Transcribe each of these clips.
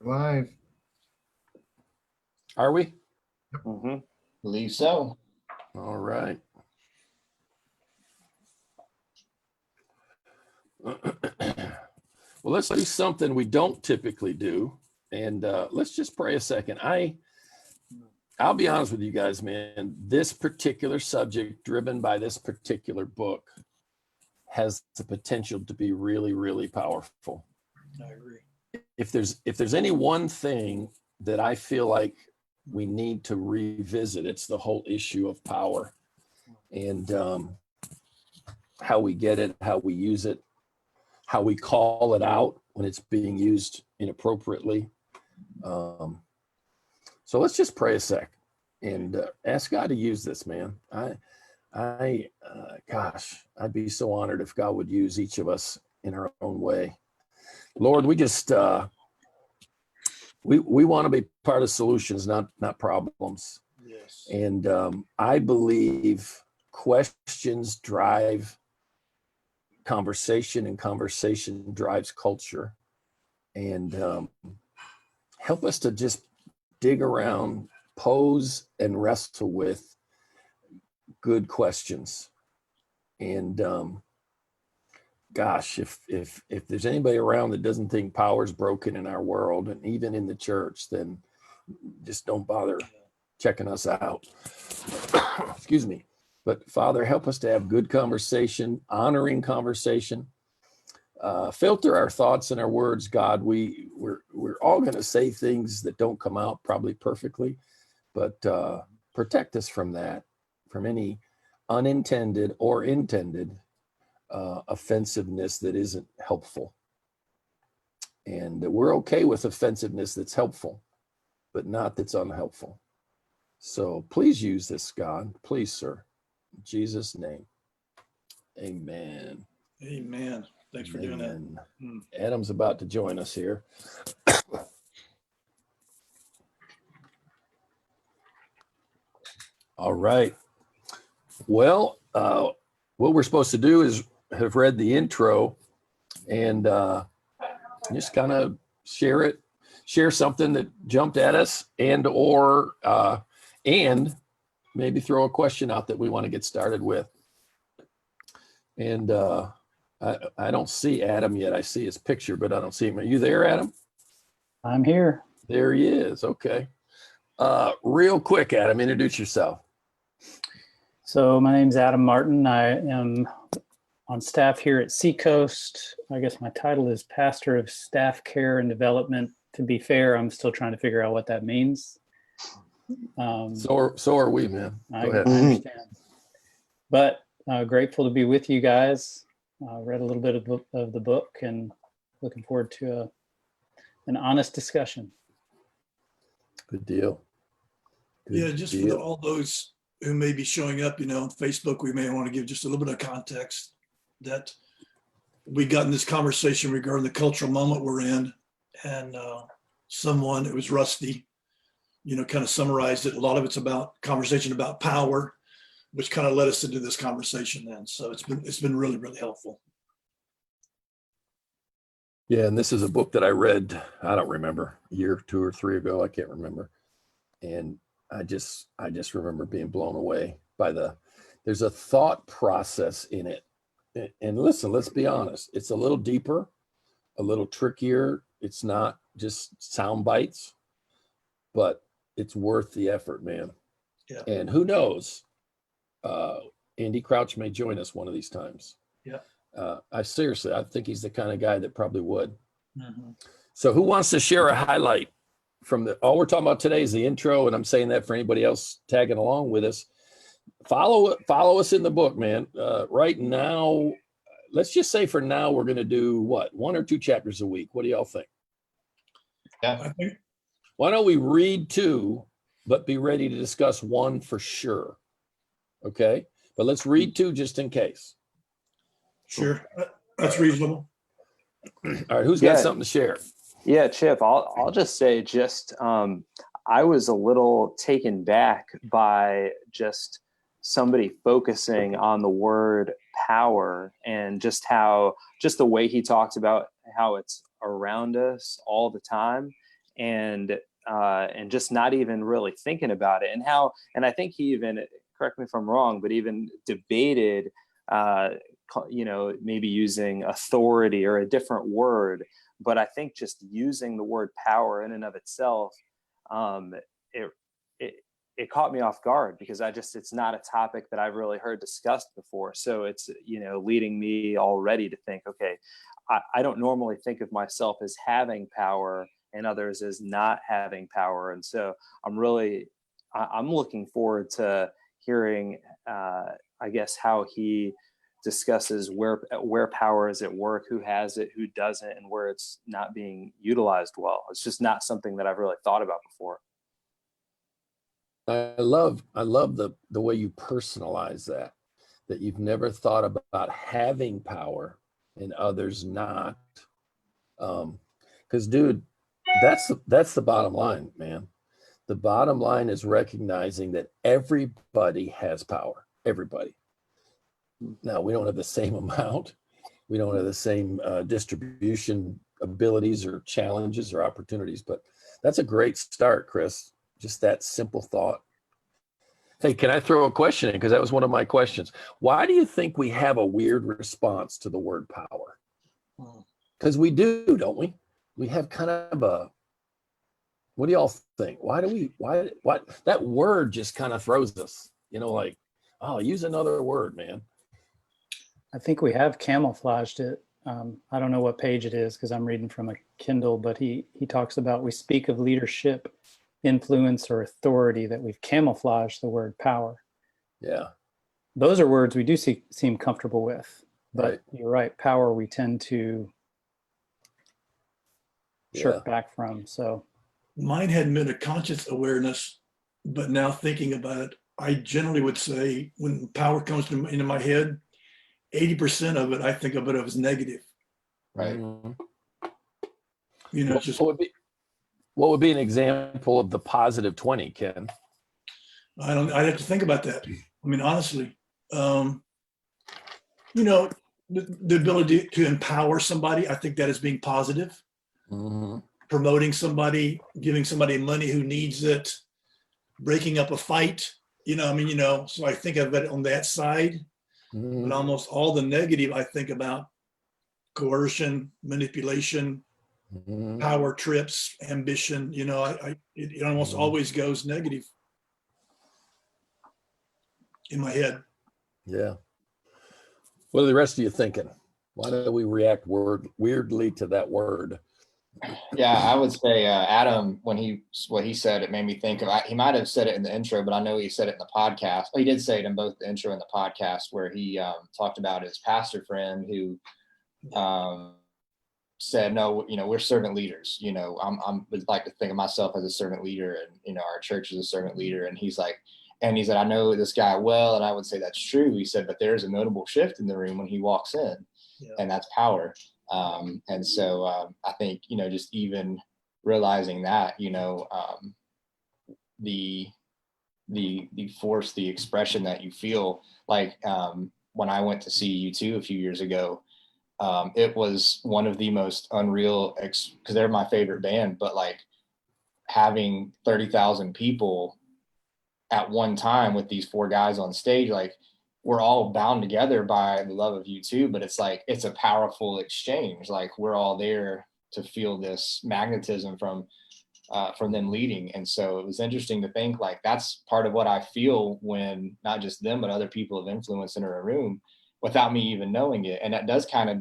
Live. Are we? Believe so. All right. Well, let's do something we don't typically do. And let's just pray a second. I'll be honest with you guys, man. This particular subject, driven by this particular book, has the potential to be really, really powerful. I agree. If there's any one thing that I feel like we need to revisit, it's the whole issue of power and how we get it, how we use it, how we call it out when it's being used inappropriately. So let's just pray a sec and ask God to use this, man. Gosh, I'd be so honored if God would use each of us in our own way. Lord, we just we want to be part of solutions, not problems. Yes. And I believe questions drive conversation, and conversation drives culture. And help us to just dig around, pose, and wrestle with good questions. And gosh, if there's anybody around that doesn't think power's broken in our world, and even in the church, then just don't bother checking us out. Excuse me. But Father, help us to have good conversation, honoring conversation. Filter our thoughts and our words, God. We're all going to say things that don't come out probably perfectly, but protect us from that, from any unintended or intended offensiveness that isn't helpful. And we're okay with offensiveness that's helpful, but not that's unhelpful. So please use this, God. Please, sir. In Jesus' name. Amen. Amen. Thanks for doing that. Adam's about to join us here. All right. Well, what we're supposed to do is have read the intro and just kind of share something that jumped at us, and maybe throw a question out that we want to get started with. And I don't see Adam yet. I see his picture, but I don't see him. Are you there, Adam? I'm here. There he is. Okay. Real quick, Adam, introduce yourself. So my name's Adam Martin. I am on staff here at Seacoast. I guess my title is Pastor of Staff Care and Development. To be fair, I'm still trying to figure out what that means. So are we, man. I Go ahead. understand. But grateful to be with you guys. Read a little bit of the book and looking forward to an honest discussion. Good deal. Just for all those who may be showing up, on Facebook, we may want to give just a little bit of context that we got in this conversation regarding the cultural moment we're in. And someone, it was Rusty, kind of summarized it. A lot of it's about conversation about power, which kind of led us into this conversation then. So it's been really, really helpful. Yeah, and this is a book that I read, I don't remember, a year, 2 or 3 ago, I can't remember. And I just remember being blown away by there's a thought process in it. And listen, let's be honest, it's a little deeper, a little trickier. It's not just sound bites, but it's worth the effort, man. Yeah. And who knows, Andy Crouch may join us one of these times. Yeah. I think he's the kind of guy that probably would. Mm-hmm. So who wants to share a highlight from all we're talking about today is the intro, and I'm saying that for anybody else tagging along with us. Follow us in the book, man. Right now, let's just say for now, we're going to do 1 or 2 chapters a week. What do y'all think? Yeah. Why don't we read 2, but be ready to discuss 1 for sure? Okay, but let's read 2 just in case. Sure, that's reasonable. All right, who's got something to share? Yeah, Chip, I'll just say I was a little taken back by just somebody focusing on the word power and just the way he talked about how it's around us all the time. and just not even really thinking about it, and I think he even, correct me if I'm wrong, but even debated maybe using authority or a different word. But I think just using the word power in and of itself, it caught me off guard, because it's not a topic that I've really heard discussed before. So it's, leading me already to think, okay, I don't normally think of myself as having power and others as not having power. And so I'm looking forward to hearing, I guess, how he discusses where power is at work, who has it, who doesn't, and where it's not being utilized well. It's just not something that I've really thought about before. I love the way you personalize that you've never thought about having power and others not. Because dude, that's the bottom line, man. The bottom line is recognizing that everybody has power. Everybody. Now, we don't have the same amount. We don't have the same distribution abilities or challenges or opportunities, but that's a great start, Chris. Just that simple thought. Hey, can I throw a question in? Because that was one of my questions. Why do you think we have a weird response to the word power? Because we do, don't we? We have kind of a, what do y'all think? Why that word just kind of throws us, like, oh, use another word, man. I think we have camouflaged it. I don't know what page it is because I'm reading from a Kindle, but he talks about, we speak of leadership, influence, or authority, that we've camouflaged the word power. Yeah. Those are words we do seem comfortable with, but Right. You're right. Power, we tend to shirk back from. So Mine hadn't been a conscious awareness, but now thinking about it, I generally would say when power comes into my head, 80% of it, I think of it as negative. Right. Mm-hmm. What would be an example of the positive 20, Ken? I'd have to think about that. I mean, honestly, the ability to empower somebody, I think that is being positive. Mm-hmm. Promoting somebody, giving somebody money who needs it, breaking up a fight, so I think of it on that side. Mm-hmm. But almost all the negative, I think about coercion, manipulation, Mm-hmm. power trips, ambition, it almost always goes negative in my head. Yeah. What are the rest of you thinking? Why do we react weirdly to that word? Yeah, I would say Adam, what he said, it made me think of, he might have said it in the intro, but I know he said it in the podcast. Well, he did say it in both the intro and the podcast, where he talked about his pastor friend who said, no, we're servant leaders. Would like to think of myself as a servant leader, and, our church is a servant leader. And he said, I know this guy well. And I would say that's true. He said, but there's a notable shift in the room when he walks in, and that's power. And so I think, just even realizing that, the force, the expression that you feel, like when I went to see U2 a few years ago, it was one of the most unreal, because they're my favorite band, but like having 30,000 people at one time with these four guys on stage, like we're all bound together by the love of U2, but it's like, it's a powerful exchange. Like we're all there to feel this magnetism from them leading. And so it was interesting to think, like, that's part of what I feel when not just them, but other people of influence enter a room without me even knowing it. And that does kind of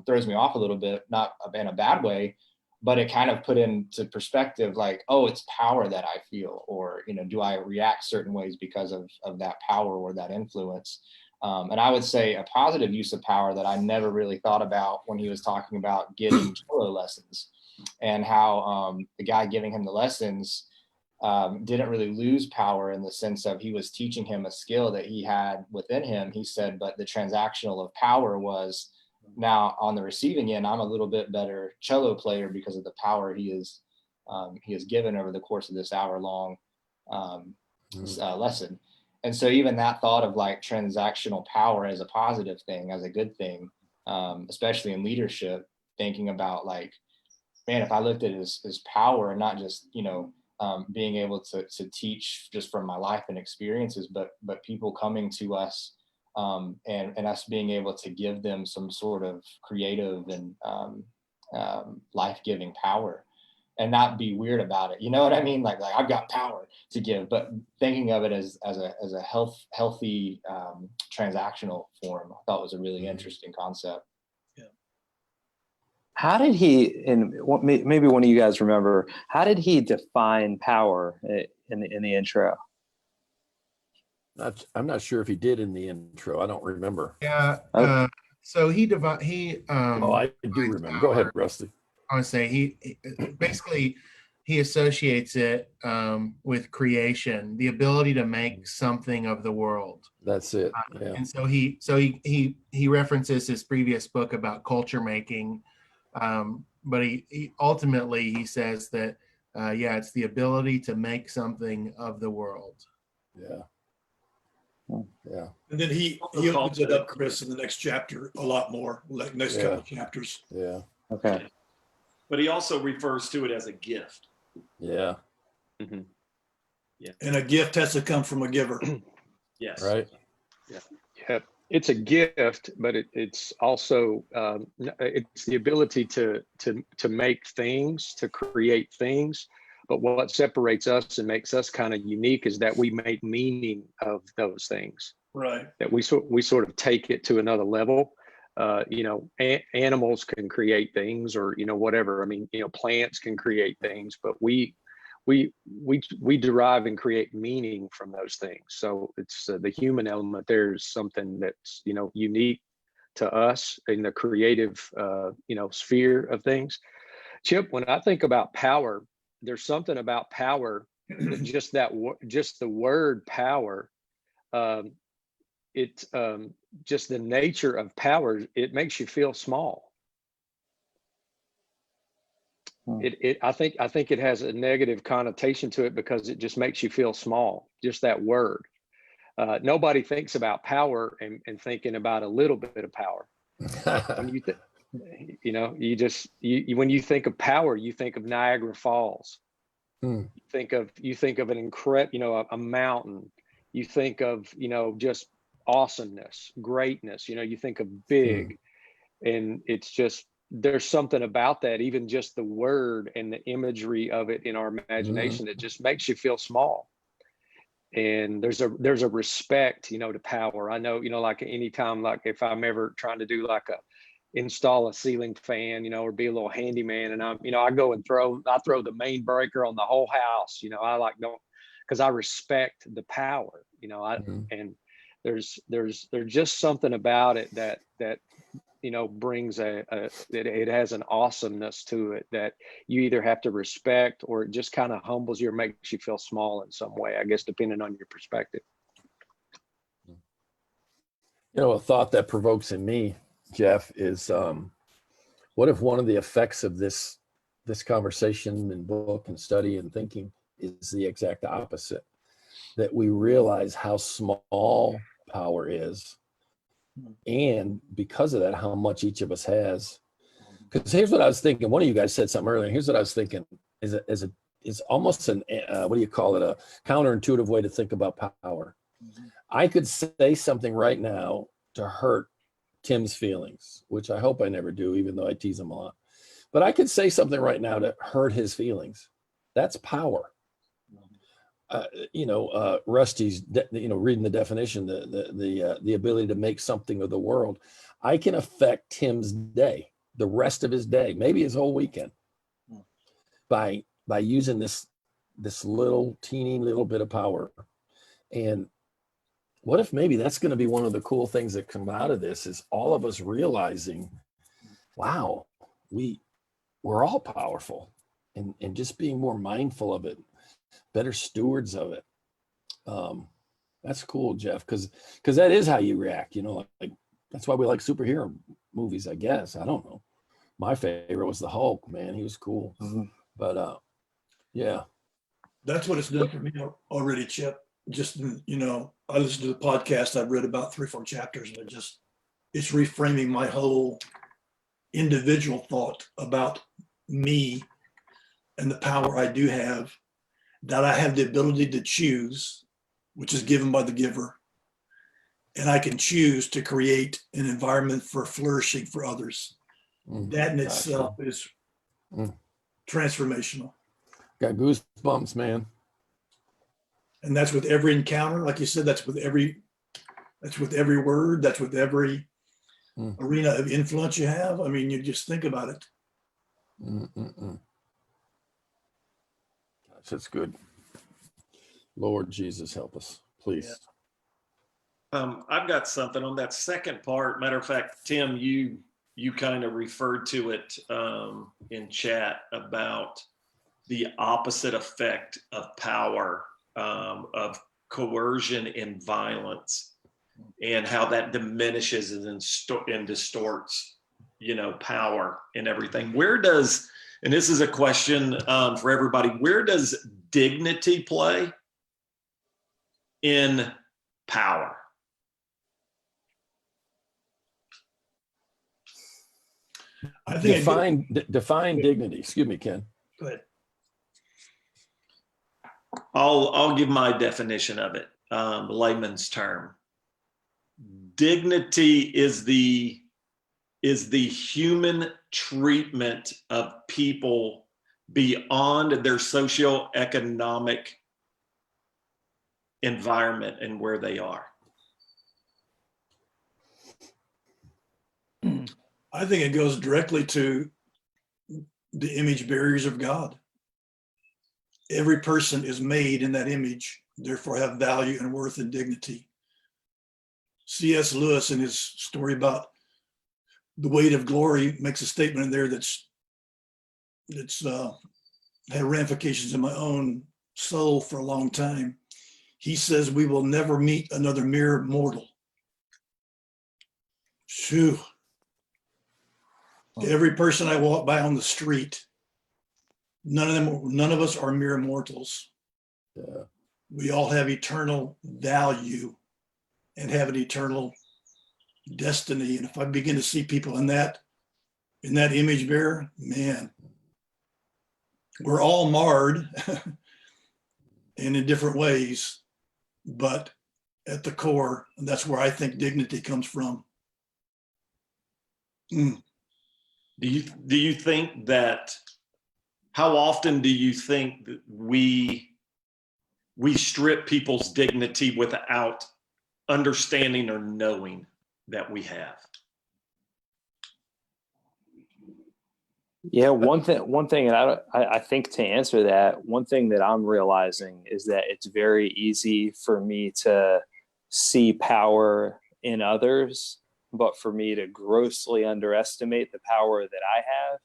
throws me off a little bit, not in a bad way, but it kind of put into perspective, like, oh, it's power that I feel, or, do I react certain ways because of that power or that influence? And I would say a positive use of power that I never really thought about when he was talking about getting cello lessons, and how the guy giving him the lessons didn't really lose power in the sense of he was teaching him a skill that he had within him. He said, but the transactional of power was, now on the receiving end, I'm a little bit better cello player because of the power he has given over the course of this hour-long lesson. And so even that thought of like transactional power as a positive thing, as a good thing, especially in leadership, thinking about like, man, if I looked at it as power and not just, being able to teach just from my life and experiences, but people coming to us, and us being able to give them some sort of creative and life-giving power, and not be weird about it. You know what I mean? Like I've got power to give, but thinking of it as a healthy transactional form, I thought was a really interesting concept. How did he, and maybe one of you guys remember, how did he define power in the intro? I'm not sure if he did in the intro. I don't remember. Yeah. Oh. So he Oh, I do remember. Go ahead, Rusty. I would say he basically he associates it with creation, the ability to make something of the world. That's it. Yeah. And so he references his previous book about culture making, but he ultimately he says that it's the ability to make something of the world. Yeah. Yeah. And then he opens it up, Chris, in the next chapter a lot more, like next couple of chapters. Yeah. Okay. But he also refers to it as a gift. Yeah. Mm-hmm. Yeah. And a gift has to come from a giver. Yes. Right. Yeah, it's a gift, but it's also it's the ability to make things, to create things. But what separates us and makes us kind of unique is that we make meaning of those things. Right. That we sort of take it to another level. Animals can create things, or whatever. I mean, plants can create things, but we derive and create meaning from those things. So it's the human element. There's something that's unique to us in the creative sphere of things. Chip, when I think about power, there's something about power, just the word power. It's just the nature of power. It makes you feel small. I think it has a negative connotation to it because it just makes you feel small. Just that word. Nobody thinks about power and thinking about a little bit of power. When when you think of power, you think of Niagara Falls. You think of an incredible, a mountain. You think of just awesomeness, greatness. You think of big, and it's just there's something about that. Even just the word and the imagery of it in our imagination, it just makes you feel small. And there's a respect, to power. I know, like anytime, like if I'm ever trying to do like install a ceiling fan, or be a little handyman, and I go and throw the main breaker on the whole house. I because I respect the power, and there's just something about it that brings it has an awesomeness to it that you either have to respect, or it just kind of humbles you or makes you feel small in some way, I guess, depending on your perspective. A thought that provokes in me, Jeff, is what if one of the effects of this conversation and book and study and thinking is the exact opposite, that we realize how small power is, and because of that, how much each of us has. Because here's what I was thinking. One of you guys said something earlier. Here's what I was thinking: is almost an what do you call it? A counterintuitive way to think about power. I could say something right now to hurt Tim's feelings, which I hope I never do, even though I tease him a lot. But I could say something right now to hurt his feelings. That's power. Rusty's, reading the definition, the ability to make something of the world. I can affect Tim's day, the rest of his day, maybe his whole weekend, by using this teeny little bit of power. And what if maybe that's going to be one of the cool things that come out of this, is all of us realizing, wow, we're all powerful, and just being more mindful of it, better stewards of it. That's cool, Jeff, because that is how you react. Like that's why we like superhero movies, I guess. I don't know. My favorite was the Hulk. Man, he was cool. But yeah, that's what it's done for me already, Chip. Just I listened to the podcast. I've read about 3-4 chapters, and it's reframing my whole individual thought about me and the power I do have, that I have the ability to choose, which is given by the giver. And I can choose to create an environment for flourishing for others. That in itself is transformational. Got goosebumps, man. And that's with every encounter. Like you said, that's with every word, that's with every arena of influence you have. I mean, you just think about it. Gosh, that's good. Lord Jesus, help us, please. I've got something on that second part. Matter of fact, Tim, you kind of referred to it in chat about the opposite effect of power, of coercion and violence, and how that diminishes and distorts, power and everything. Where does, and this is a question for everybody, where does dignity play in power? I think define dignity. Excuse me, Ken. Go ahead. I'll give my definition of it, layman's term. Dignity is the human treatment of people beyond their socioeconomic environment and where they are. I think it goes directly to the image bearers of God. Every person is made in that image, therefore have value and worth and dignity. C.S. Lewis, in his story about the weight of glory, makes a statement in there that's had ramifications in my own soul for a long time. He says, we will never meet another mere mortal. Phew. Every person I walk by on the street, none of us are mere mortals. Yeah. We all have eternal value and have an eternal destiny. And if I begin to see people in that image bearer, man, we're all marred and in different ways, but at the core, that's where I think dignity comes from. Do you think that, how often do you think that we strip people's dignity without understanding or knowing that we have? Yeah, one thing, and I think to answer that, one thing that I'm realizing is that it's very easy for me to see power in others, but for me to grossly underestimate the power that I have,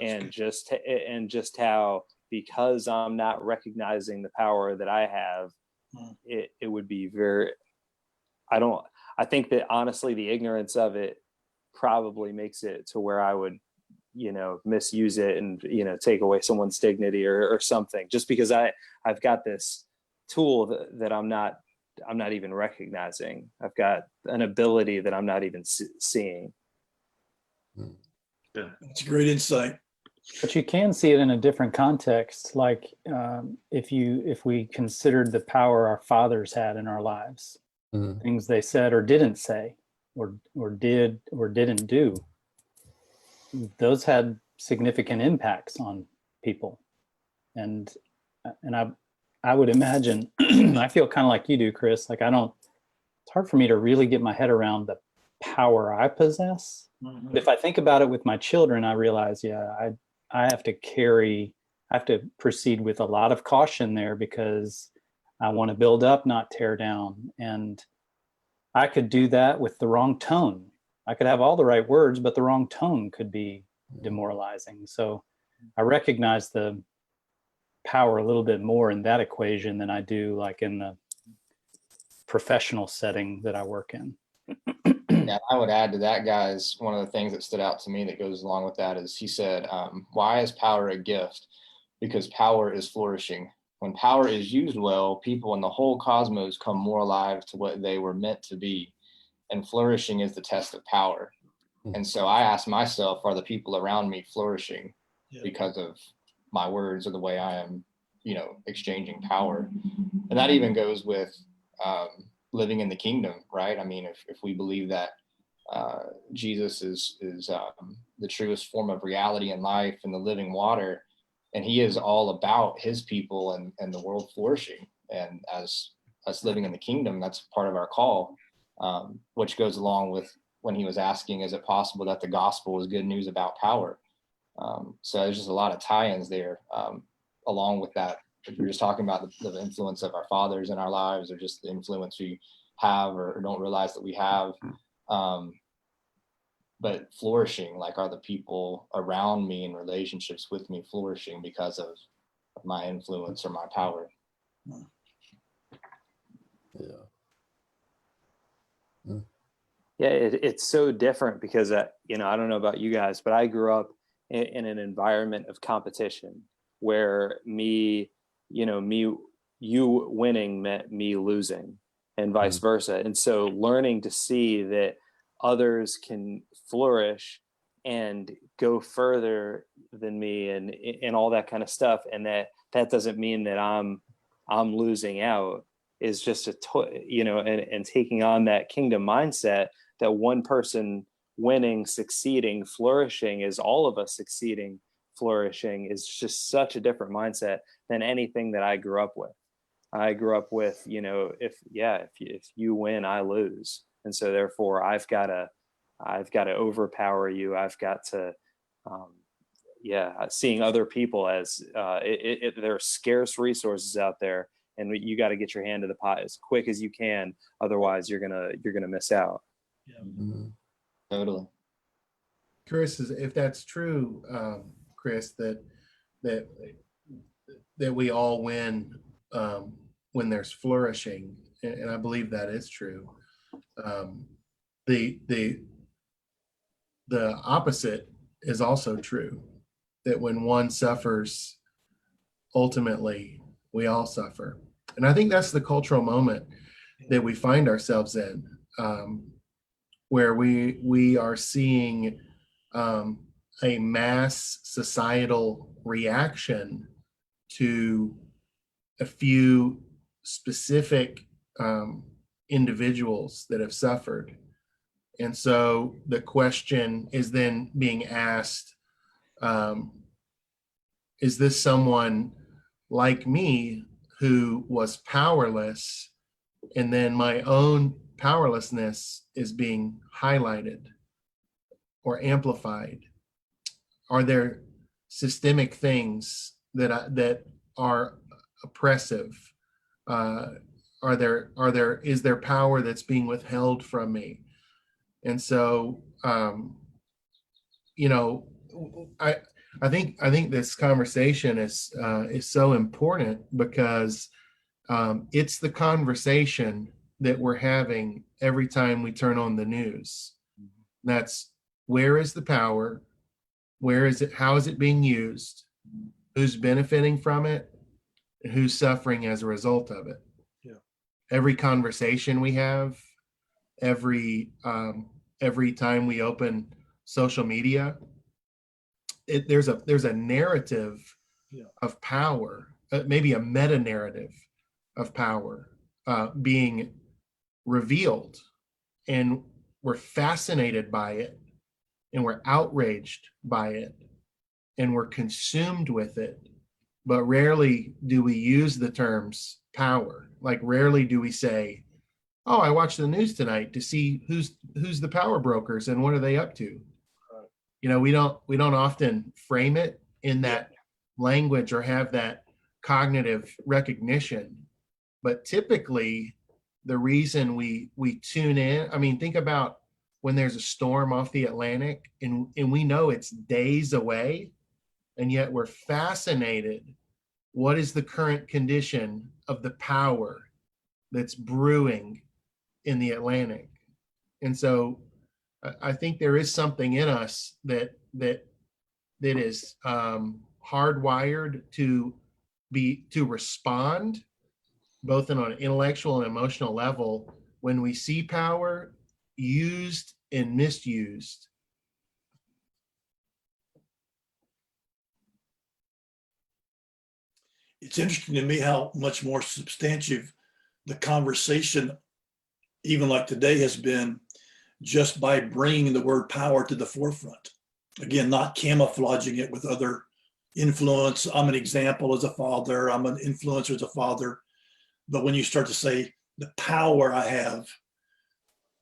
and just how, because I'm not recognizing the power that I have, it would be very, I think that honestly the ignorance of it probably makes it to where I would, misuse it and, take away someone's dignity or something, just because I've got this tool that I'm not even recognizing. I've got an ability that I'm not even seeing. That's a great insight. But you can see it in a different context. Like if we considered the power our fathers had in our lives, things they said or didn't say, or did or didn't do, those had significant impacts on people. And I would imagine, I feel kind of like you do, Chris. Like it's hard for me to really get my head around the power I possess. Mm-hmm. But if I think about it with my children, I realize, I have to proceed with a lot of caution there, because I want to build up, not tear down. And I could do that with the wrong tone. I could have all the right words, but the wrong tone could be demoralizing. So I recognize the power a little bit more in that equation than I do like in the professional setting that I work in. Yeah, I would add to that, guys, one of the things that stood out to me that goes along with that is he said, why is power a gift? Because power is flourishing. When power is used well, people in the whole cosmos come more alive to what they were meant to be. And flourishing is the test of power. And so I ask myself, are the people around me flourishing? because of my words or the way I am, exchanging power. And that even goes with living in the kingdom, right? I mean, if we believe that Jesus is the truest form of reality and life and the living water, and he is all about his people and the world flourishing. And as us living in the kingdom, that's part of our call, which goes along with when he was asking, is it possible that the gospel is good news about power? So there's just a lot of tie-ins there, along with that. If we're just talking about the influence of our fathers in our lives, or just the influence we have or don't realize that we have. But flourishing, like, are the people around me in relationships with me flourishing because of my influence or my power? Yeah. Yeah, it's so different because, I don't know about you guys, but I grew up in an environment of competition where you winning meant me losing, and vice versa. And so learning to see that others can flourish and go further than me and all that kind of stuff, and that doesn't mean that I'm losing out, is just and taking on that kingdom mindset that one person winning, succeeding, flourishing is all of us succeeding, flourishing, is just such a different mindset than anything that I grew up with. I grew up with, if you win, I lose. And so therefore I've got to overpower you. I've got to, seeing other people as there are scarce resources out there, and you got to get your hand to the pot as quick as you can. Otherwise you're going to miss out. Yeah. Mm-hmm. Totally. Chris, if that's true, Chris, that we all win when there's flourishing, and I believe that is true. The opposite is also true, that when one suffers, ultimately we all suffer. And I think that's the cultural moment that we find ourselves in, where we are seeing a mass societal reaction to a few specific individuals that have suffered. And so the question is then being asked, is this someone like me who was powerless, and then my own powerlessness is being highlighted or amplified? Are there systemic things that are oppressive? Is there power that's being withheld from me? And so, I think this conversation is so important, because it's the conversation that we're having every time we turn on the news. That's, where is the power? Where is it? How is it being used? Who's benefiting from it? And who's suffering as a result of it? Yeah. Every conversation we have, every time we open social media, there's a narrative of power, maybe a meta narrative of power being revealed, and we're fascinated by it, and we're outraged by it, and we're consumed with it. But rarely do we use the terms power. Like, rarely do we say, oh, I watched the news tonight to see who's the power brokers and what are they up to. We don't often frame it in that language or have that cognitive recognition. But typically the reason we tune in, I mean, think about when there's a storm off the Atlantic, and we know it's days away, and yet we're fascinated. What is the current condition of the power that's brewing in the Atlantic? And so I think there is something in us that is hardwired to respond, both on an intellectual and emotional level, when we see power used and misused. it's interesting to me how much more substantive the conversation, even like today, has been just by bringing the word power to the forefront. Again, not camouflaging it with other influence. I'm an example as a father. I'm an influencer as a father. But when you start to say the power I have,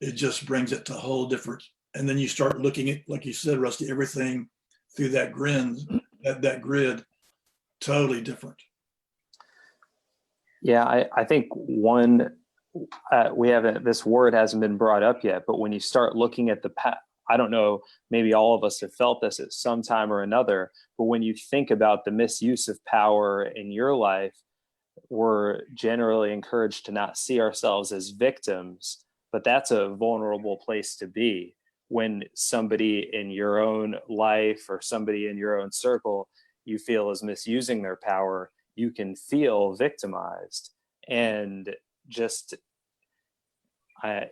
it just brings it to a whole different. And then you start looking at, like you said, Rusty, everything through that grid, totally different. Yeah, I think we haven't, this word hasn't been brought up yet, but when you start looking at I don't know, maybe all of us have felt this at some time or another, but when you think about the misuse of power in your life, we're generally encouraged to not see ourselves as victims, but that's a vulnerable place to be when somebody in your own life or somebody in your own circle you feel is misusing their power. You can feel victimized, and just I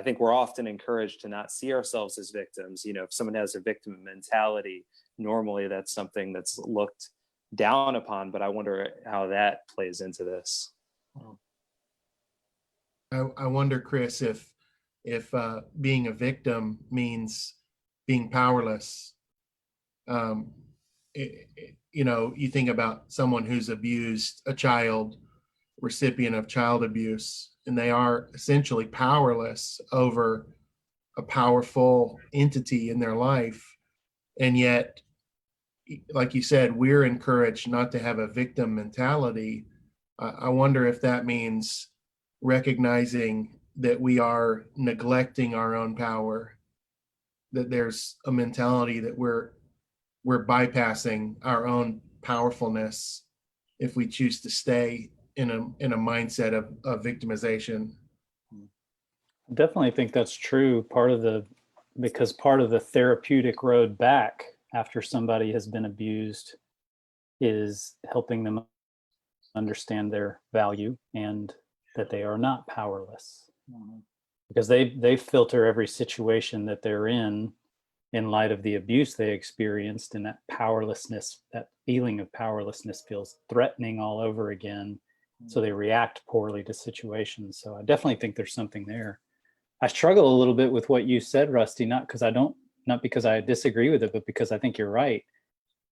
think we're often encouraged to not see ourselves as victims. If someone has a victim mentality, normally that's something that's looked down upon, but I wonder how that plays into this. I wonder, Chris, if being a victim means being powerless. You think about someone who's abused a child, recipient of child abuse, and they are essentially powerless over a powerful entity in their life. And yet, like you said, we're encouraged not to have a victim mentality. I wonder if that means recognizing that we are neglecting our own power, that there's a mentality that we're bypassing our own powerfulness if we choose to stay in a mindset of victimization. I definitely think that's true. Because part of the therapeutic road back after somebody has been abused is helping them understand their value and that they are not powerless. Because they filter every situation that they're in light of the abuse they experienced, and that powerlessness, that feeling of powerlessness feels threatening all over again. So they react poorly to situations. So I definitely think there's something there. I struggle a little bit with what you said, Rusty, not because I disagree with it, but because I think you're right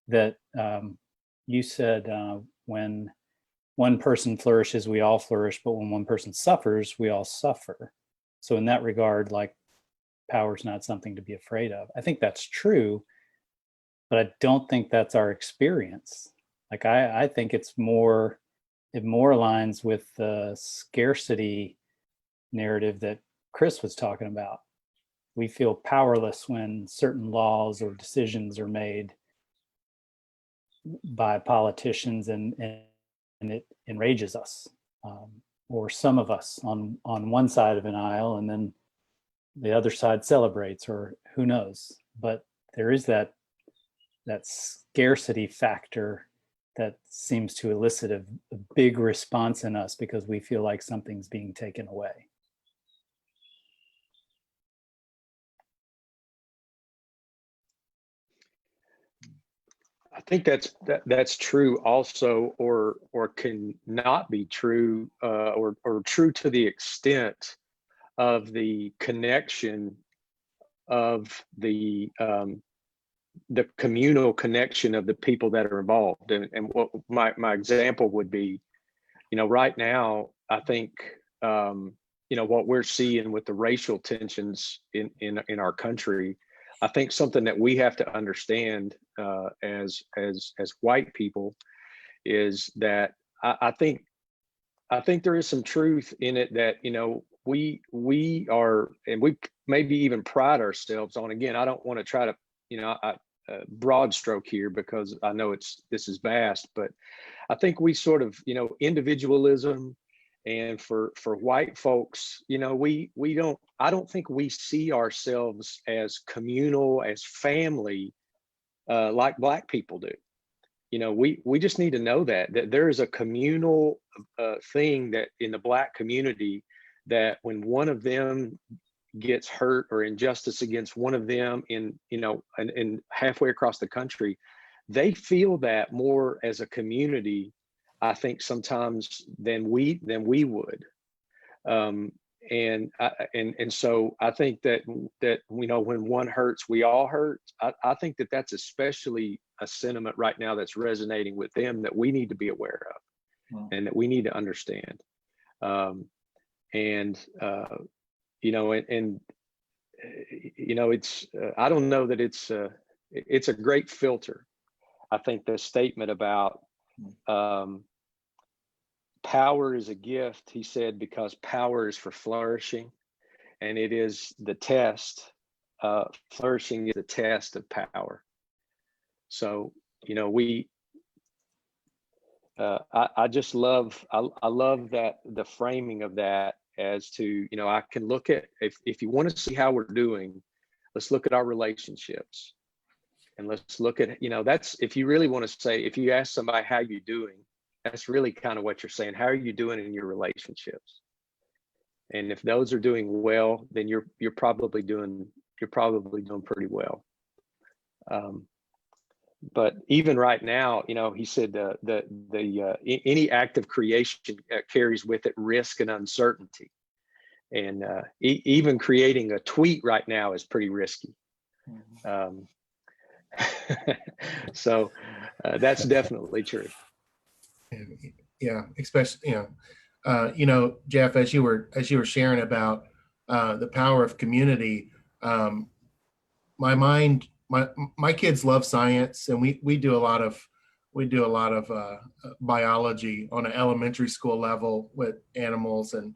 that you said when one person flourishes, we all flourish, but when one person suffers, we all suffer. So in that regard, like, power is not something to be afraid of. I think that's true, but I don't think that's our experience. Like, I think it more aligns with the scarcity narrative that Chris was talking about. We feel powerless when certain laws or decisions are made by politicians, and it enrages us, or some of us on one side of an aisle, and then the other side celebrates, or who knows. But there is that scarcity factor that seems to elicit a big response in us because we feel like something's being taken away. I think that's true also, or can not be true, or true to the extent of the connection of the communal connection of the people that are involved. And what my example would be, right now, I think, what we're seeing with the racial tensions in our country, I think something that we have to understand as white people is that I think there is some truth in it that, we are, and we maybe even pride ourselves on, again, I don't want to try to, broad stroke here because I know this is vast, but I think we sort of, individualism, and for white folks, I don't think we see ourselves as communal, as family, like Black people do. We just need to know that there is a communal thing that in the Black community, that when one of them gets hurt or injustice against one of them in halfway across the country, they feel that more as a community I think sometimes than we would. And so I think that when one hurts, we all hurt. I think that that's especially a sentiment right now that's resonating with them that we need to be aware of, and that we need to understand. It's I don't know that it's a great filter. I think the statement about power is a gift, he said, because power is for flourishing, and it is the test. Flourishing is the test of power. So, I just love, I love that, the framing of that as to, I can look at, if you want to see how we're doing, let's look at our relationships, and let's look at, that's, if you really want to say, if you ask somebody how you doing, that's really kind of what you're saying. How are you doing in your relationships? And if those are doing well, then you're probably doing pretty well. But even right now, he said any act of creation carries with it risk and uncertainty, and even creating a tweet right now is pretty risky. So that's definitely true. Yeah, especially Jeff, as you were sharing about the power of community, my kids love science, and we do a lot of biology on an elementary school level with animals and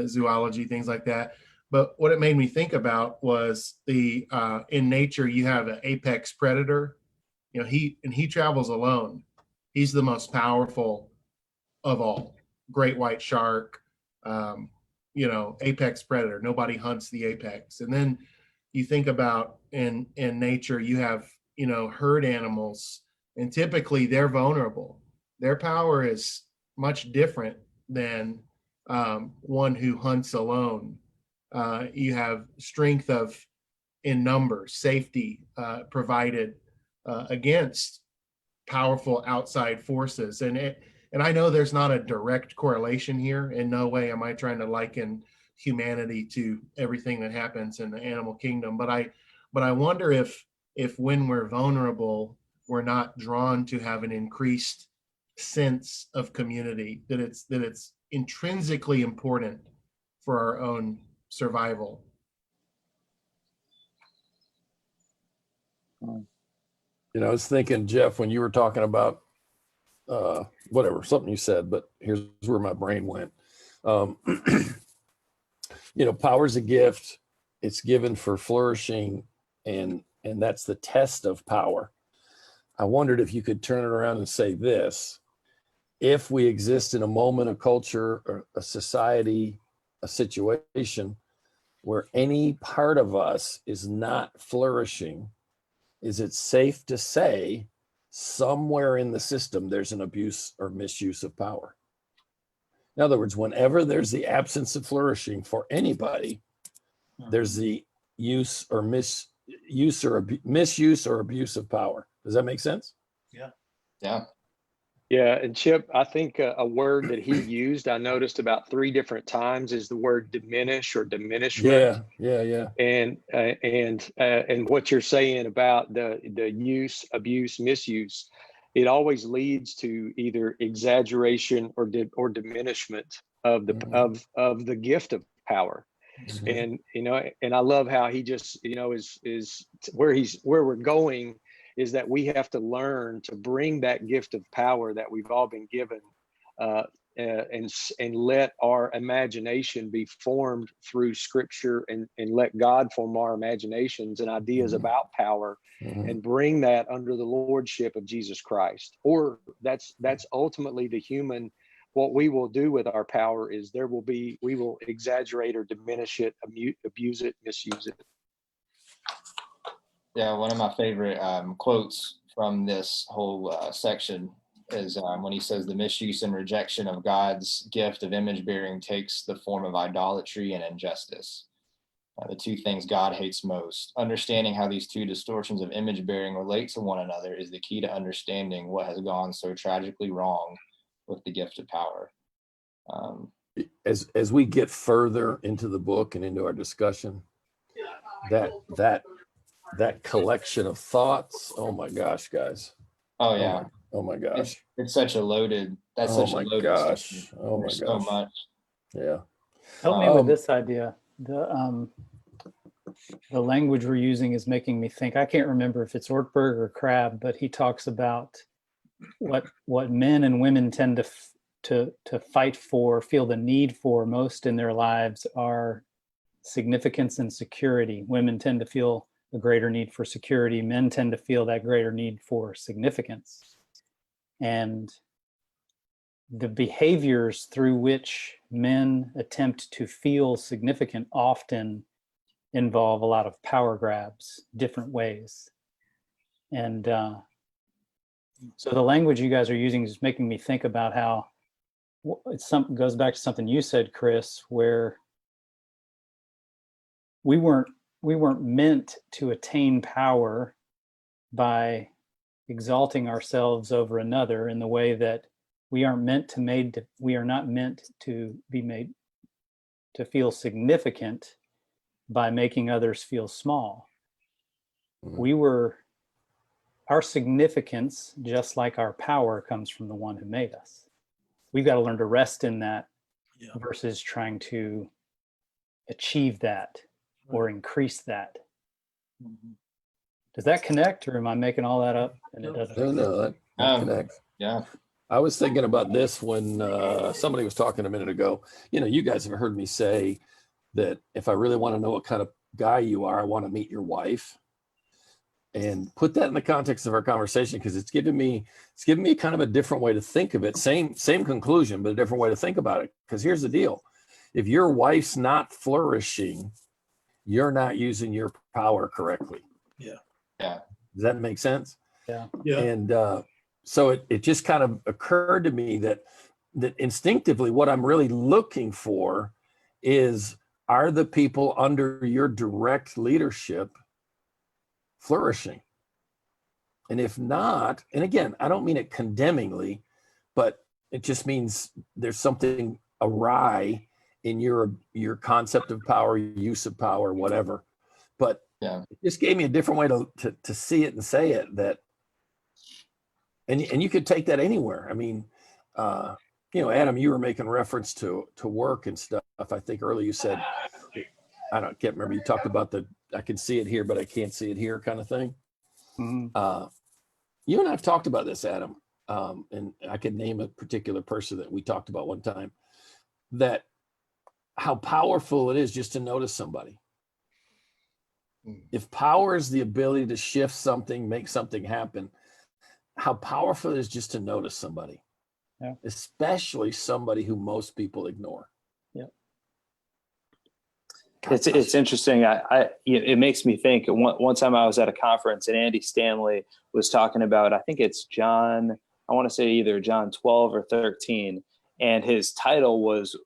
zoology, things like that. But what it made me think about was in nature you have an apex predator. He travels alone. He's the most powerful of all. Great white shark, apex predator. Nobody hunts the apex. And then you think about in nature, you have, herd animals, and typically they're vulnerable. Their power is much different than one who hunts alone. You have strength in numbers, safety provided against powerful outside forces. And I know there's not a direct correlation here. In no way am I trying to liken humanity to everything that happens in the animal kingdom. But I wonder if when we're vulnerable, we're not drawn to have an increased sense of community, that it's intrinsically important for our own survival. I was thinking, Jeff, when you were talking about something you said, but here's where my brain went. Power's a gift. It's given for flourishing, and that's the test of power. I wondered if you could turn it around and say this: if we exist in a moment, a culture, or a society, a situation where any part of us is not flourishing, is it safe to say somewhere in the system there's an abuse or misuse of power? In other words, whenever there's the absence of flourishing for anybody, there's the misuse or abuse of power. Does that make sense? Yeah. Yeah, and Chip, I think a word that he used, I noticed about 3 different times, is the word diminish or diminishment. Yeah. And what you're saying about the use, abuse, misuse, it always leads to either exaggeration or diminishment of the gift of power. And and I love how he just is where we're going is that we have to learn to bring that gift of power that we've all been given, and let our imagination be formed through Scripture, and let God form our imaginations and ideas about power, and bring that under the lordship of Jesus Christ. Or that's ultimately the human. What we will do with our power is we will exaggerate or diminish it, abuse it, misuse it. Yeah, one of my favorite quotes from this whole section is when he says the misuse and rejection of God's gift of image bearing takes the form of idolatry and injustice. The 2 things God hates most. Understanding how these 2 distortions of image bearing relate to one another is the key to understanding what has gone so tragically wrong with the gift of power. As we get further into the book and into our discussion, that collection of thoughts, oh my gosh, guys. Oh yeah. Oh my gosh. It's such a loaded, that's Oh such a my loaded gosh. statement. Oh my There's gosh. so much. Yeah. Help me with this idea. The language we're using is making me think. I can't remember if it's Ortberg or Crabbe, but he talks about what men and women tend to fight for, feel the need for most in their lives are significance and security. Women tend to feel a greater need for security. Men tend to feel that greater need for significance. And the behaviors through which men attempt to feel significant often involve a lot of power grabs, different ways. And so the language you guys are using is making me think about how goes back to something you said, Chris, where we weren't meant to attain power by exalting ourselves over another in the way that we are not meant to be made to feel significant by making others feel small. Our significance, just like our power, comes from the one who made us. We've got to learn to rest in that versus trying to achieve that or increase that. Does that connect, or am I making all that up and it doesn't? No, that connects. Yeah. I was thinking about this when somebody was talking a minute ago. You guys have heard me say that if I really want to know what kind of guy you are, I want to meet your wife. And put that in the context of our conversation, because it's giving me kind of a different way to think of it. Same conclusion, but a different way to think about it. Because here's the deal: if your wife's not flourishing, you're not using your power correctly. Yeah. Does that make sense? Yeah. And so it just kind of occurred to me that instinctively, what I'm really looking for is, are the people under your direct leadership flourishing? And if not, and again, I don't mean it condemningly, but it just means there's something awry in your concept of power, use of power, whatever. But it just gave me a different way to see it and say it, that and you could take that anywhere. I mean, Adam, you were making reference to work and stuff. I think earlier you said, can't remember, you talked about I can see it here, but I can't see it here kind of thing. Mm-hmm. You and I have talked about this, Adam, and I could name a particular person that we talked about one time, that how powerful it is just to notice somebody. If power is the ability to shift something, make something happen, how powerful it is just to notice somebody, especially somebody who most people ignore. It's interesting. It makes me think. One time I was at a conference and Andy Stanley was talking about, I think it's John, I want to say either John 12 or 13. And his title was,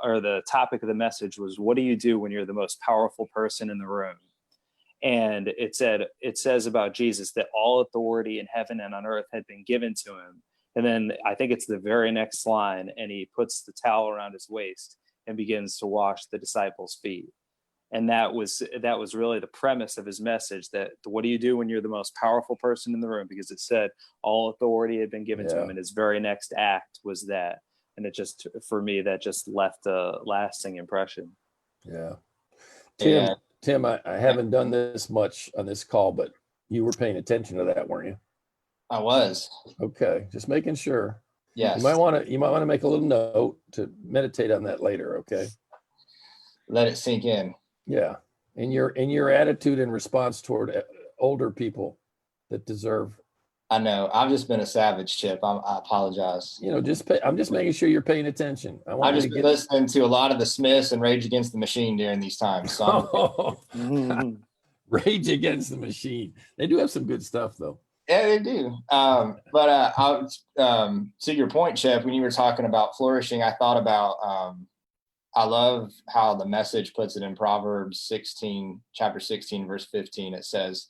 or the topic of the message was, what do you do when you're the most powerful person in the room? And it says about Jesus that all authority in heaven and on earth had been given to him. And then I think it's the very next line, and he puts the towel around his waist and begins to wash the disciples' feet. And that was really the premise of his message, that what do you do when you're the most powerful person in the room? Because it said all authority had been given to him, and his very next act was that. And it just, for me, that just left a lasting impression. Yeah. Yeah. Tim, I haven't done this much on this call, but you were paying attention to that, weren't you? I was. Okay. Just making sure. Yes. You might want to make a little note to meditate on that later. Okay. Let it sink in. Yeah. And your attitude and response toward older people that deserve. I know. I've just been a savage, Chip. I apologize. I'm just making sure you're paying attention. I've just been listening to a lot of the Smiths and Rage Against the Machine during these times. So Rage Against the Machine. They do have some good stuff, though. Yeah, they do. But to your point, Chip, when you were talking about flourishing, I thought about I love how the Message puts it in Proverbs 16, chapter 16, verse 15. It says,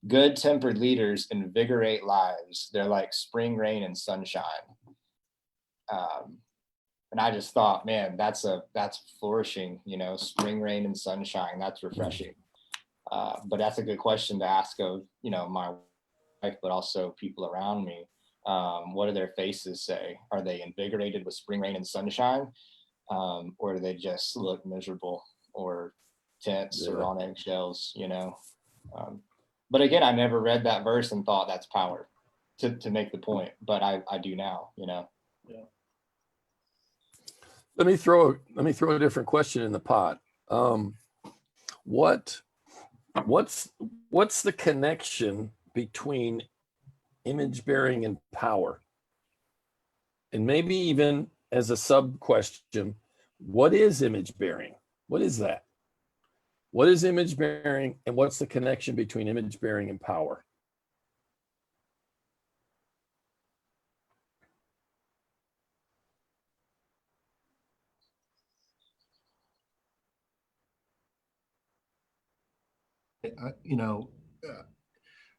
good tempered leaders invigorate lives. They're like spring rain and sunshine. And I just thought, man, that's flourishing, spring rain and sunshine. That's refreshing. But that's a good question to ask of, my wife, but also people around me. What do their faces say? Are they invigorated with spring rain and sunshine? Or do they just look miserable or tense or on eggshells, But again, I never read that verse and thought that's power to make the point, but I do now, Yeah. Let me throw a different question in the pot. What's the connection between image bearing and power? And maybe even as a sub question, what is image bearing? What is that? What is image bearing, and what's the connection between image bearing and power?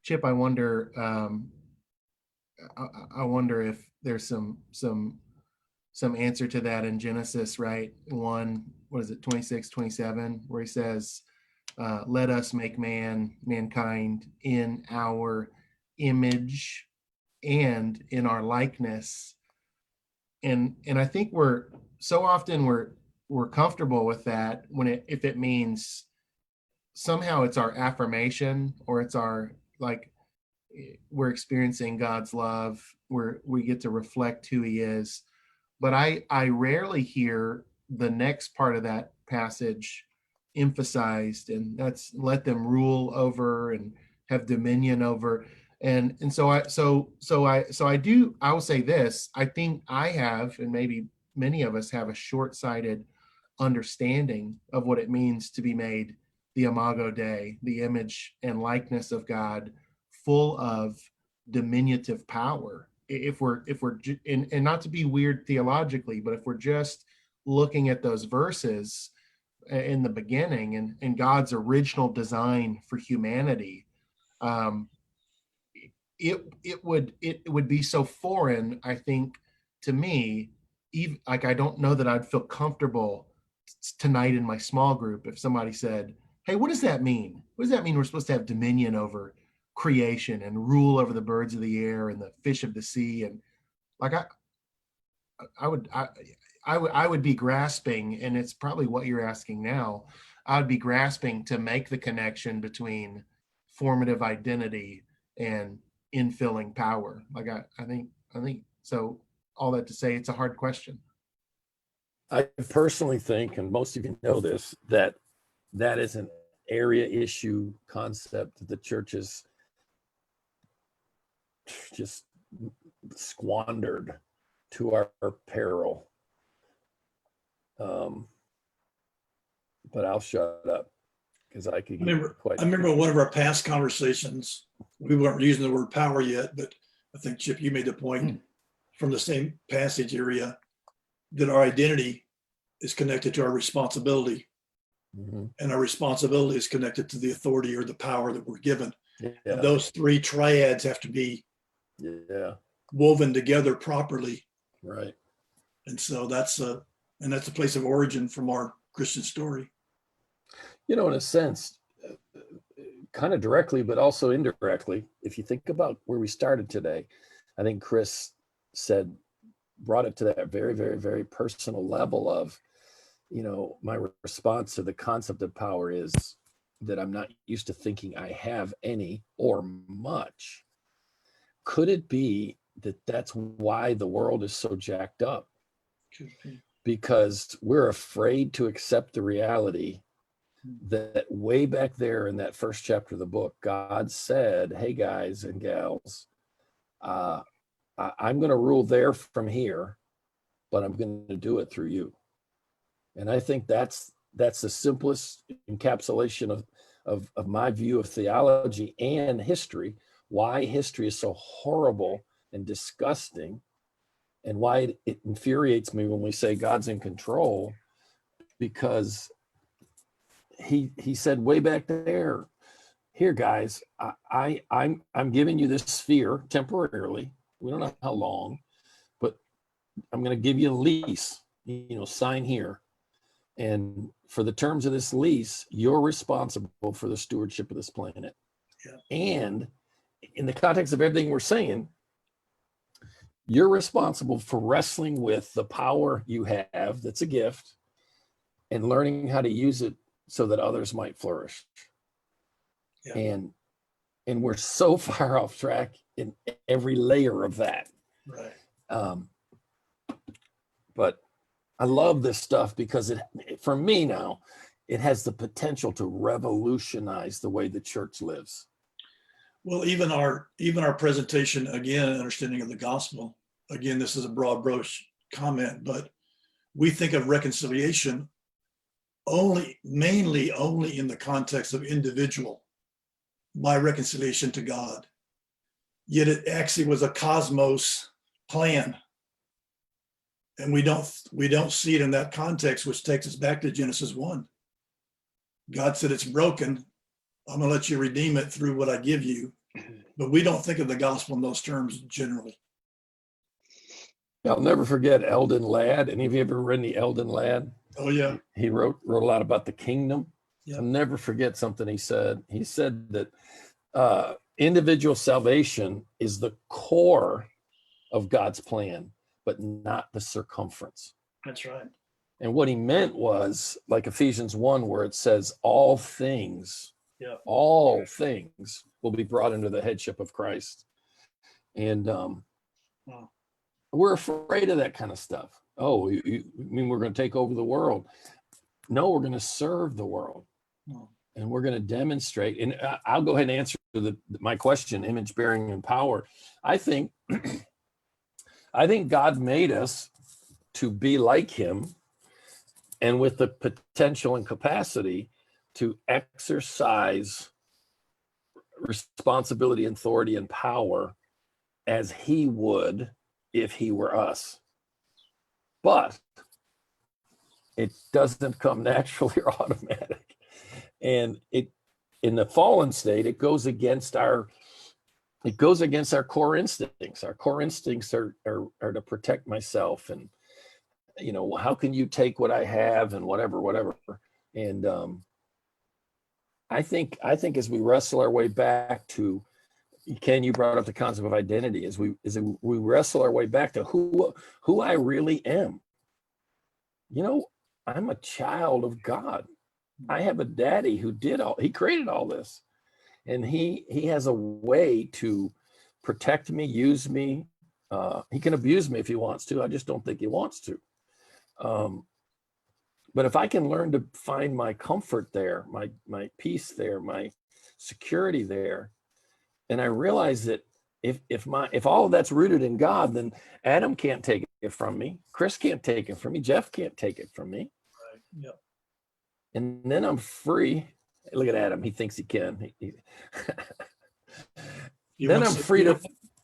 Chip, I wonder if there's some answer to that in Genesis, right? 26, 27, where he says, let us make mankind in our image and in our likeness. And I think we're comfortable with that if it means somehow it's our affirmation, or it's our, like, we're experiencing God's love, where we get to reflect who he is. But I rarely hear the next part of that passage emphasized, and that's let them rule over and have dominion over. And so I will say this. I think I have, and maybe many of us have, a short-sighted understanding of what it means to be made the Imago Dei, the image and likeness of God, full of diminutive power. If we're and not to be weird theologically, but if we're just looking at those verses in the beginning and God's original design for humanity, it would be so foreign, I think, to me. Even like, I don't know that I'd feel comfortable tonight in my small group if somebody said, hey, what does that mean? What does that mean we're supposed to have dominion over creation and rule over the birds of the air and the fish of the sea? And like, I would be grasping, and it's probably what you're asking now, I would be grasping to make the connection between formative identity and infilling power. Like, I think so. All that to say, it's a hard question. I personally think, and most of you know this, that is an area issue concept that the church has just squandered to our peril. But I'll shut up because I could. I remember one of our past conversations, we weren't using the word power yet, but I think, Chip, you made the point from the same passage area that our identity is connected to our responsibility. Mm-hmm. And our responsibility is connected to the authority or the power that we're given. Yeah. And those three triads have to be woven together properly. Right. And so that's a place of origin from our Christian story. In a sense, kind of directly, but also indirectly, if you think about where we started today, I think Chris brought it to that very, very, very personal level of, my response to the concept of power is that I'm not used to thinking I have any or much. Could it be that that's why the world is so jacked up? Because we're afraid to accept the reality that way back there in that first chapter of the book, God said, hey guys and gals, I'm going to rule there from here, but I'm going to do it through you. And I think that's the simplest encapsulation of my view of theology and history, why history is so horrible and disgusting, and why it infuriates me when we say God's in control, because he said way back there, here guys, I'm giving you this sphere temporarily. We don't know how long, but I'm going to give you a lease, sign here. And for the terms of this lease, you're responsible for the stewardship of this planet. Yeah. And in the context of everything we're saying, you're responsible for wrestling with the power you have that's a gift and learning how to use it so that others might flourish. Yeah. And we're so far off track in every layer of that. Right. But I love this stuff because for me now, it has the potential to revolutionize the way the church lives. Well, even our presentation, again, understanding of the gospel, again, this is a broad brush comment, but we think of reconciliation mainly only in the context of individual, my reconciliation to God. Yet it actually was a cosmos plan. And we don't see it in that context, which takes us back to Genesis 1. God said, it's broken. I'm going to let you redeem it through what I give you. But we don't think of the gospel in those terms generally. I'll never forget Eldon Ladd. Any of you ever read the Eldon Ladd? Oh, yeah. He wrote a lot about the kingdom. Yeah. I'll never forget something he said. He said that individual salvation is the core of God's plan, but not the circumference. That's right. And what he meant was like Ephesians 1, where it says all things will be brought into the headship of Christ. And Wow. we're afraid of that kind of stuff. Oh, you mean we're going to take over the world? No, we're going to serve the world. Wow. And we're going to demonstrate. And I'll go ahead and answer my question, image bearing and power. I think God made us to be like him and with the potential and capacity to exercise responsibility, authority, and power as he would if he were us. But it doesn't come naturally or automatic. And in the fallen state, it goes against our core instincts. Our core instincts are to protect myself, and how can you take what I have and whatever. And I think as we wrestle our way back to, Ken, you brought up the concept of identity, as we wrestle our way back to who I really am. I'm a child of God. I have a daddy who he created all this, and he has a way to protect me, use me. He can abuse me if he wants to. I just don't think he wants to. But if I can learn to find my comfort there, my peace there, my security there, and I realize that if all of that's rooted in God, then Adam can't take it from me, Chris can't take it from me, Jeff can't take it from me. Right. Yep. And then I'm free. Look at Adam; he thinks he can. Then I'm free to.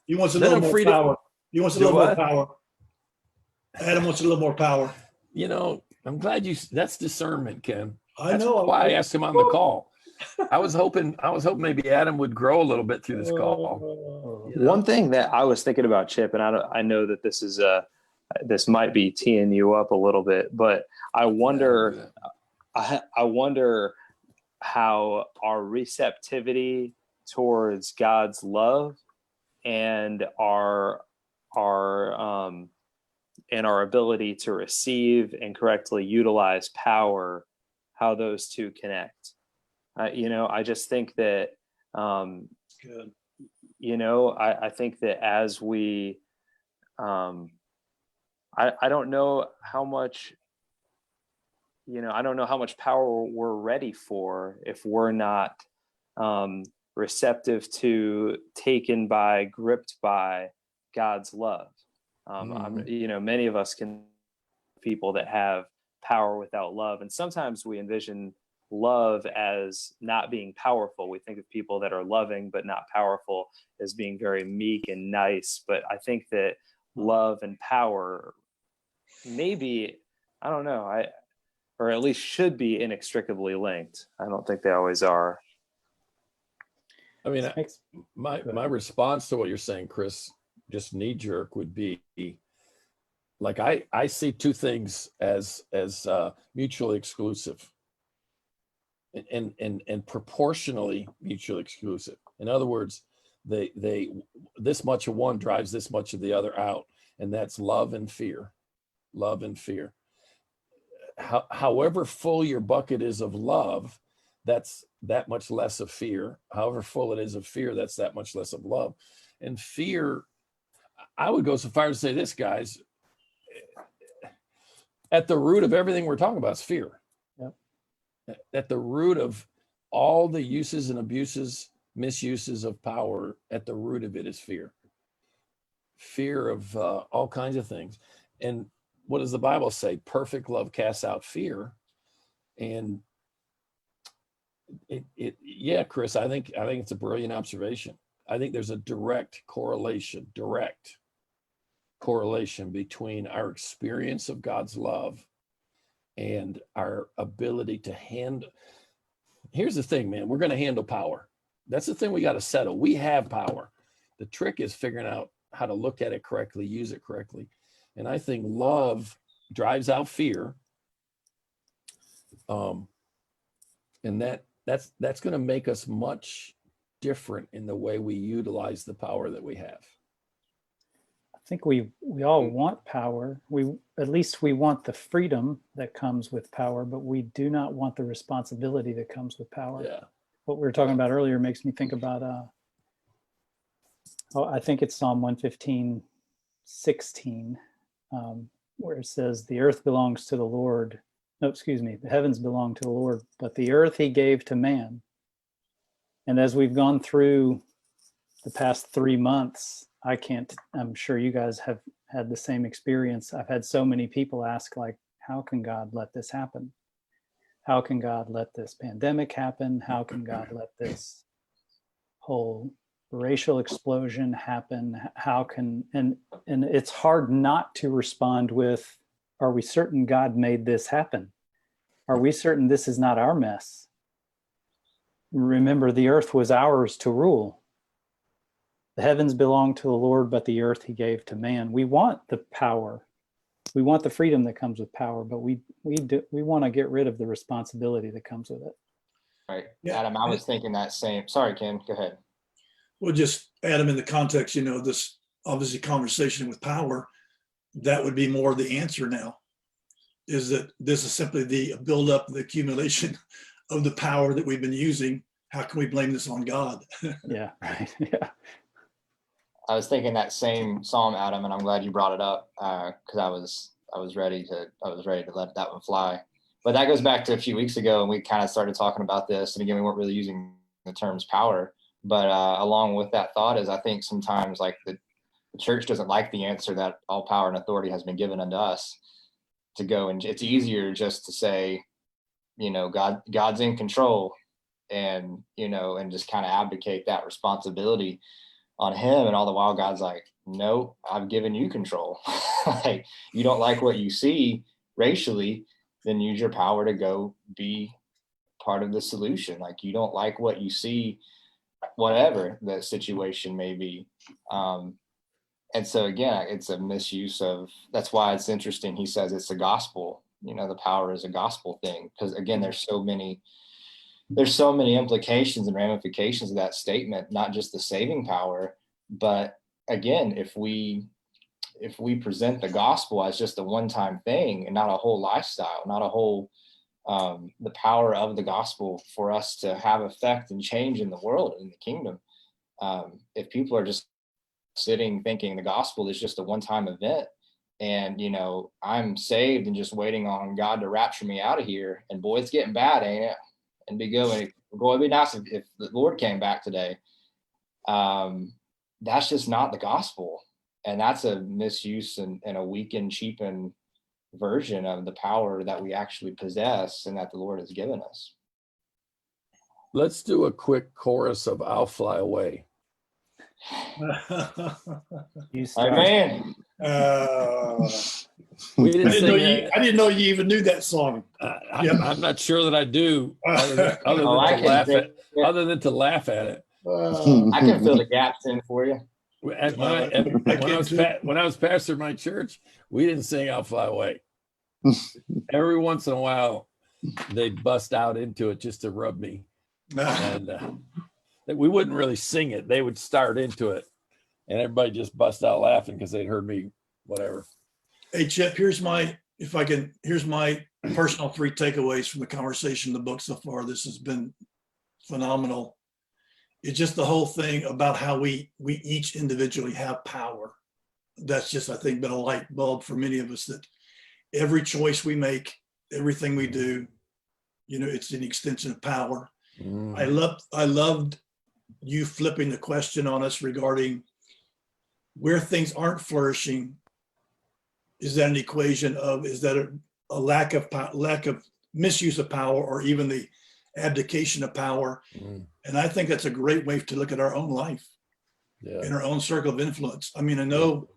He wants a little more power. He wants a little more power. Adam wants a little more power. I'm glad that's discernment, Ken. I know. That's why I asked him on the call. I was hoping maybe Adam would grow a little bit through this call. One thing that I was thinking about, Chip, and I know that this might be teeing you up a little bit, but I wonder how our receptivity towards God's love and our ability to receive and correctly utilize power, how those two connect. I just think that, Good. I think that as we, I don't know how much, I don't know how much power we're ready for if we're not receptive to, gripped by God's love. Many of us can people that have power without love. And sometimes we envision love as not being powerful. We think of people that are loving but not powerful as being very meek and nice. But I think that love and power maybe, I don't know, or at least should be inextricably linked. I don't think they always are. I mean, my response to what you're saying, Chris, just knee jerk would be, like I see two things as mutually exclusive and proportionally mutually exclusive. In other words, they this much of one drives this much of the other out, and that's love and fear. Love and fear. However full your bucket is of love, that's that much less of fear. However full it is of fear, that's that much less of love. And fear, I would go so far as to say this, guys, at the root of everything we're talking about is fear. Yep. At the root of all the uses and abuses, misuses of power, at the root of it is fear. Fear of all kinds of things. And what does the Bible say? Perfect love casts out fear. And yeah, Chris, I think it's a brilliant observation. I think there's a direct correlation between our experience of God's love and our ability to handle. Here's the thing, man, we're going to handle power. That's the thing we got to settle. We have power. The trick is figuring out how to look at it correctly, use it correctly. And I think love drives out fear. And that's going to make us much different in the way we utilize the power that we have. I think we all want power. At least we want the freedom that comes with power, but we do not want the responsibility that comes with power. Yeah. What we were talking about earlier makes me think about I think it's Psalm 115:16, where it says, the earth belongs to the Lord. No, excuse me, the heavens belong to the Lord, but the earth he gave to man. And as we've gone through the past 3 months, I'm sure you guys have had the same experience. I've had so many people ask, like, how can God let this happen? How can God let this pandemic happen? How can God let this whole racial explosion happen? How can, and it's hard not to respond with, are we certain God made this happen? Are we certain this is not our mess? Remember, the earth was ours to rule. The heavens belong to the Lord, but the earth he gave to man. We want the power. We want the freedom that comes with power, but we want to get rid of the responsibility that comes with it. Right. Yeah. Adam, I was thinking that same. Sorry, Ken, go ahead. Well, just Adam, in the context, this obviously conversation with power, that would be more the answer now, is that this is simply the buildup, the accumulation of the power that we've been using. How can we blame this on God? Yeah, right. Yeah. I was thinking that same psalm, Adam, and I'm glad you brought it up because I was ready to let that one fly. But that goes back to a few weeks ago, and we kind of started talking about this. And again, we weren't really using the terms power, but along with that thought is I think sometimes like the church doesn't like the answer that all power and authority has been given unto us to go, and it's easier just to say, God's in control, and and just kind of abdicate that responsibility on him. And all the while God's like, no, I've given you control. Like, you don't like what you see racially, then use your power to go be part of the solution. Like, you don't like what you see, whatever the situation may be. And so again, it's a misuse of, that's why it's interesting. He says it's a gospel, the power is a gospel thing. Because again, there's so many implications and ramifications of that statement, not just the saving power, but again, if we present the gospel as just a one-time thing and not a whole lifestyle, not a whole, the power of the gospel for us to have effect and change in the world, in the kingdom. If people are just sitting thinking the gospel is just a one-time event, and I'm saved and just waiting on God to rapture me out of here, and boy, it's getting bad, ain't it? And it'd be nice if the Lord came back today. That's just not the gospel. And that's a misuse and a weakened, cheapened version of the power that we actually possess and that the Lord has given us. Let's do a quick chorus of I'll Fly Away. Amen. We didn't sing it. I didn't know you even knew that song. I'm not sure that I do, other than to laugh at it. I can fill the gaps in for you. When I was pastor of my church, we didn't sing "I'll Fly Away." Every once in a while, they'd bust out into it just to rub me, and we wouldn't really sing it. They would start into it, and everybody just bust out laughing because they'd heard me, whatever. Hey, Chip, here's my personal 3 takeaways from the conversation in the book so far. This has been phenomenal. It's just the whole thing about how we each individually have power. That's just, I think, been a light bulb for many of us, that every choice we make, everything we do, it's an extension of power. I loved you flipping the question on us regarding where things aren't flourishing. Is that an equation of, is that a lack of misuse of power, or even the abdication of power? And I think that's a great way to look at our own life, in our own circle of influence. I mean, I know.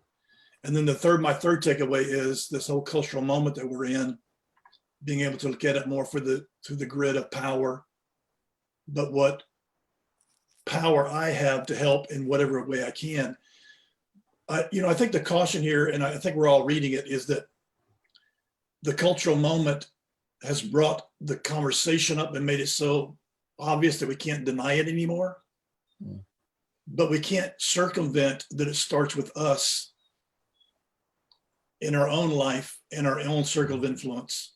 And then my third takeaway is this whole cultural moment that we're in, being able to look at it more through the grid of power, but what power I have to help in whatever way I can. I think the caution here, and I think we're all reading it, is that the cultural moment has brought the conversation up and made it so obvious that we can't deny it anymore. But we can't circumvent that it starts with us in our own life, in our own circle of influence.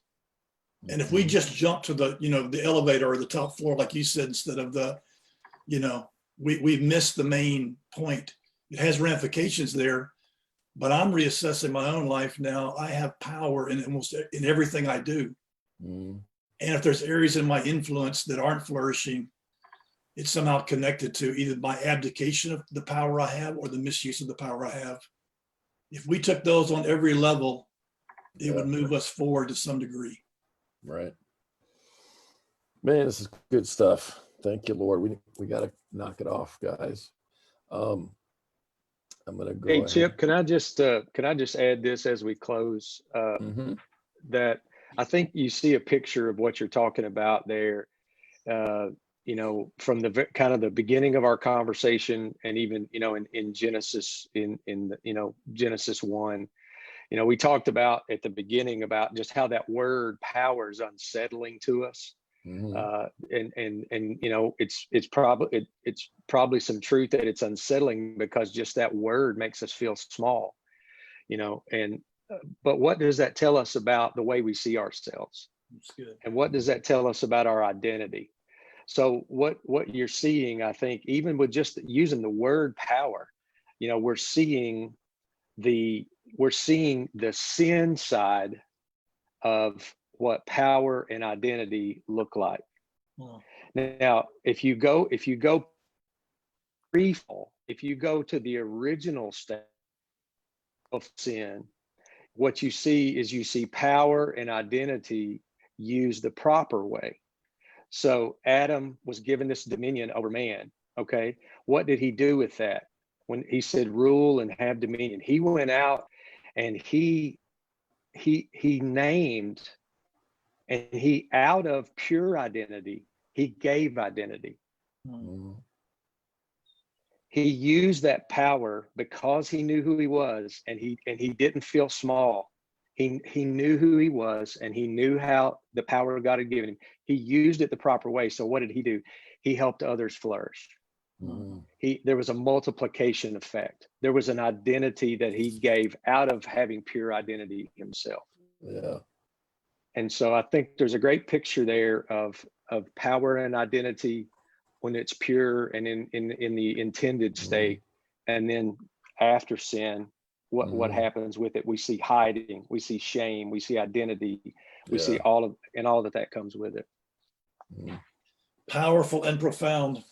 And if we just jump to the elevator or the top floor, like you said, instead of we've missed the main point. It has ramifications there, but I'm reassessing my own life now. I have power in almost in everything I do. And if there's areas in my influence that aren't flourishing, it's somehow connected to either my abdication of the power I have or the misuse of the power I have. If we took those on every level, it would move us forward to some degree. Right. Man, this is good stuff. Thank you, Lord. We got to knock it off, guys. I'm going to go. Hey, ahead. Chip, can I just add this as we close? That I think you see a picture of what you're talking about there. From the kind of the beginning of our conversation, and even in Genesis, in Genesis 1, we talked about at the beginning about just how that word power is unsettling to us. It's probably some truth that it's unsettling because just that word makes us feel small, but what does that tell us about the way we see ourselves? That's good. And what does that tell us about our identity? So what you're seeing, I think, even with just using the word power, we're seeing the sin side of what power and identity look like. Now, if you go pre-fall, if you go to the original state of sin, what you see power and identity used the proper way. So Adam was given this dominion over man. Okay, what did he do with that? When he said rule and have dominion, he went out and he named, and he, out of pure identity, he gave identity. He used that power because he knew who he was, and he didn't feel small. He knew who he was, and he knew how the power God had given him. He used it the proper way. So what did he do? He helped others flourish. There was a multiplication effect. There was an identity that he gave out of having pure identity himself. Yeah. And so I think there's a great picture there of power and identity when it's pure and in the intended state. And then after sin, what happens with it? We see hiding, we see shame, we see identity, we see all that comes with it. Powerful and profound.